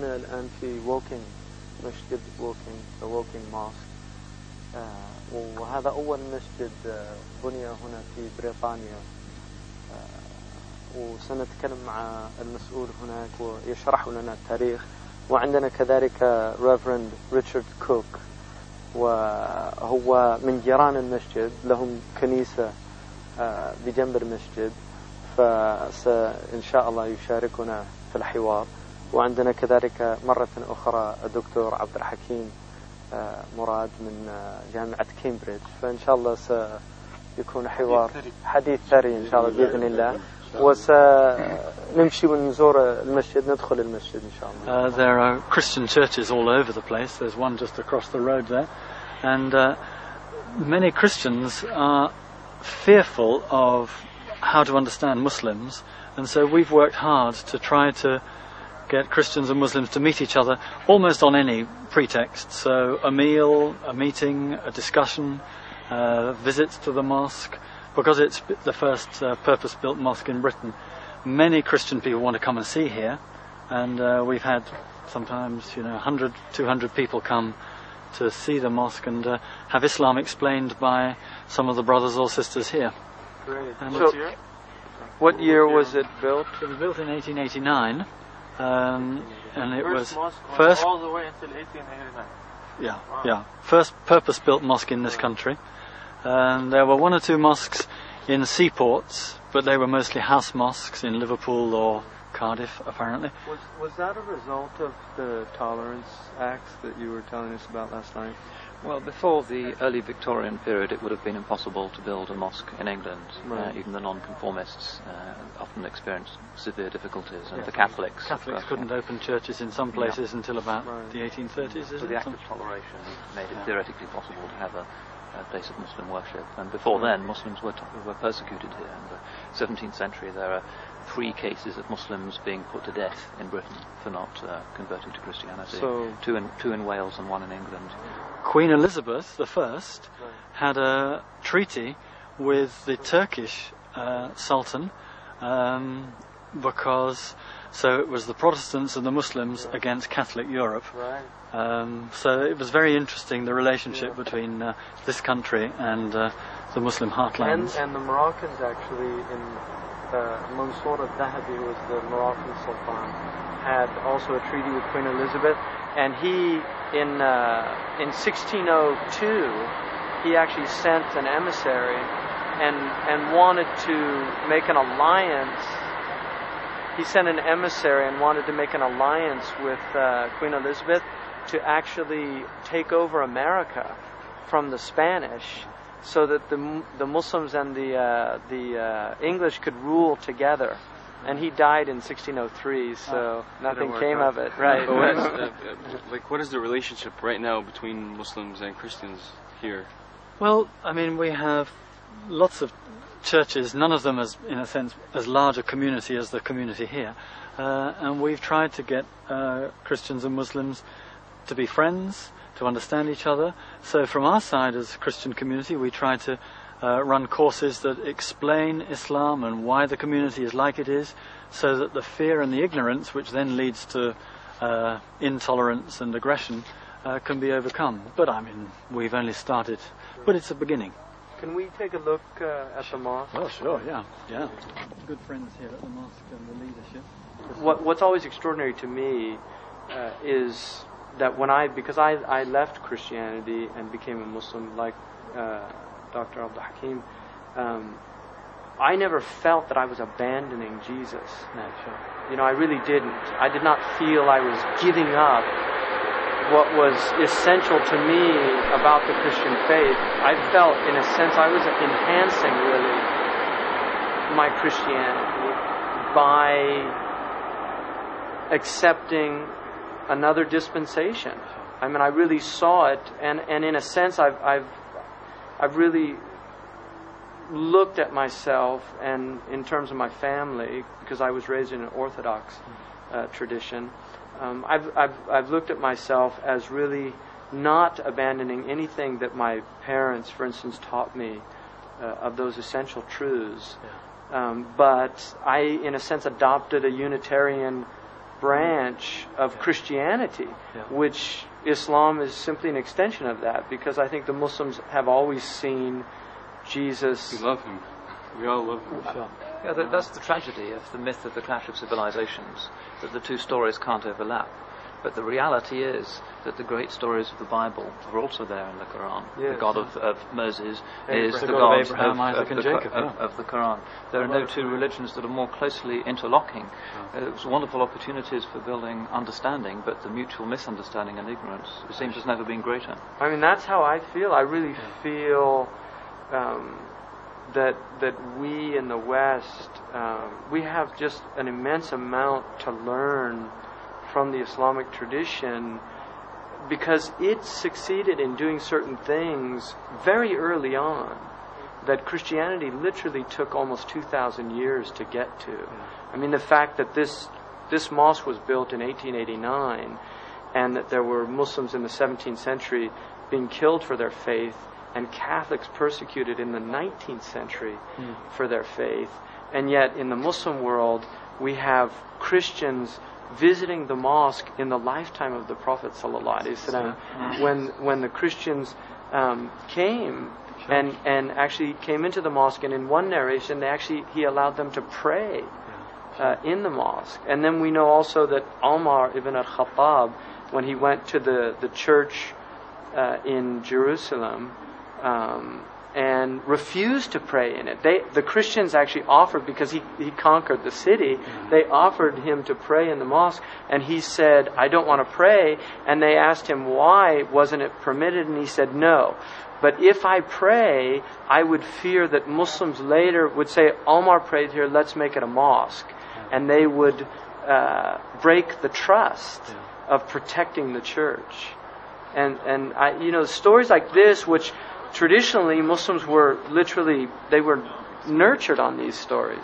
احنا الآن في ووكينج مسجد ووكينج ماسك، وهذا أول مسجد بني هنا في بريطانيا، وسنتكلم مع المسؤول هناك ويشرح لنا التاريخ. وعندنا كذلك ريفرند ريتشارد كوك، وهو من جيران المسجد، لهم كنيسة بجنب المسجد، فإن شاء الله يشاركنا في الحوار. وعندنا كذلك مرة أخرى الدكتور عبد الحكيم مراد من جامعة كامبريدج، فإن شاء الله سيكون حوار حديث ثري إن شاء الله بإذن الله. وسنمشي ونزور المسجد، ندخل المسجد إن شاء الله. There are Christian churches all over the place. There's one just across the road there, and many Christians are fearful of how to understand Muslims, and so we've worked hard to try to get Christians and Muslims to meet each other almost on any pretext. So a meal, a meeting, a discussion, visits to the mosque. Because it's the first purpose-built mosque in Britain, many Christian people want to come and see here, and we've had sometimes 100, 200 people come to see the mosque and have Islam explained by some of the brothers or sisters here. Great. And so, what year was it built? It was built in 1889, and it was first all the way until 1889. Yeah, wow. Yeah, first purpose-built mosque in this country. And there were one or two mosques in seaports, but they were mostly house mosques in Liverpool or Cardiff, apparently. Was that a result of the Tolerance Acts that you were telling us about last night? Well, before the early Victorian period, it would have been impossible to build a mosque in England. Right. Even the non-conformists often experienced severe difficulties, and the Catholics couldn't open churches in some places until about the 1830s. So the Act of Toleration made it theoretically possible to have a place of Muslim worship, and before then Muslims were persecuted here. In the 17th century there are 3 cases of Muslims being put to death in Britain for not converting to Christianity. So two in Wales and 1 in England. Queen Elizabeth I had a treaty with the Turkish Sultan, because so it was the Protestants and the Muslims against Catholic Europe. Right. So it was very interesting, the relationship between this country and the Muslim heartlands. And the Moroccans actually, in Mansour al-Dhahabi, who was the Moroccan Sultan, had also a treaty with Queen Elizabeth, and he in 1602 he actually sent an emissary and wanted to make an alliance. He sent an emissary and wanted to make an alliance with Queen Elizabeth to actually take over America from the Spanish, so that the Muslims and the English could rule together. And he died in 1603, so nothing came of it. Right. What is the relationship right now between Muslims and Christians here? Well, I mean, we have lots of churches, none of them as, in a sense, as large a community as the community here. And we've tried to get Christians and Muslims to be friends, to understand each other. So from our side as a Christian community, we try to run courses that explain Islam and why the community is like it is, so that the fear and the ignorance, which then leads to intolerance and aggression, can be overcome. But I mean, we've only started, but it's a beginning. Can we take a look at the mosque? Oh, sure, yeah. Good friends here at the mosque and the leadership. What's always extraordinary to me is that because I left Christianity and became a Muslim, like Dr. Abdul Hakim, I never felt that I was abandoning Jesus. No, sure. I really didn't. I did not feel I was giving up what was essential to me about the Christian faith. I felt, in a sense, I was enhancing, really, my Christianity by accepting another dispensation. I mean, I really saw it, and in a sense, I've really looked at myself, and in terms of my family, because I was raised in an Orthodox tradition, I've looked at myself as really not abandoning anything that my parents, for instance, taught me of those essential truths. But I, in a sense, adopted a Unitarian branch of Christianity, which Islam is simply an extension of that, because I think the Muslims have always seen Jesus. We love him. We all love him. Sure. Yeah, that's the tragedy of the myth of the clash of civilizations, that the two stories can't overlap. But the reality is that the great stories of the Bible are also there in the Quran. Yes. The God of Moses Abraham. is the God God of Abraham, Isaac, and Jacob, of the Quran. There are no two religions that are more closely interlocking. It's wonderful opportunities for building understanding, but the mutual misunderstanding and ignorance, it seems, has never been greater. I mean, that's how I feel. I really feel that we in the West, we have just an immense amount to learn from the Islamic tradition, because it succeeded in doing certain things very early on that Christianity literally took almost 2,000 years to get to. I mean, the fact that this mosque was built in 1889, and that there were Muslims in the 17th century being killed for their faith, and Catholics persecuted in the 19th century for their faith, and yet in the Muslim world we have Christians visiting the mosque in the lifetime of the Prophet ﷺ, when the Christians came and actually came into the mosque, and in one narration he allowed them to pray in the mosque. And then we know also that Umar ibn al-Khattab, when he went to the church in Jerusalem and refused to pray in it. The Christians actually offered, because he conquered the city, they offered him to pray in the mosque, and he said, I don't want to pray. And they asked him, why wasn't it permitted? And he said, no. But if I pray, I would fear that Muslims later would say, Omar prayed here, let's make it a mosque. And they would break the trust of protecting the church. And stories like this, which traditionally Muslims were they were nurtured on these stories.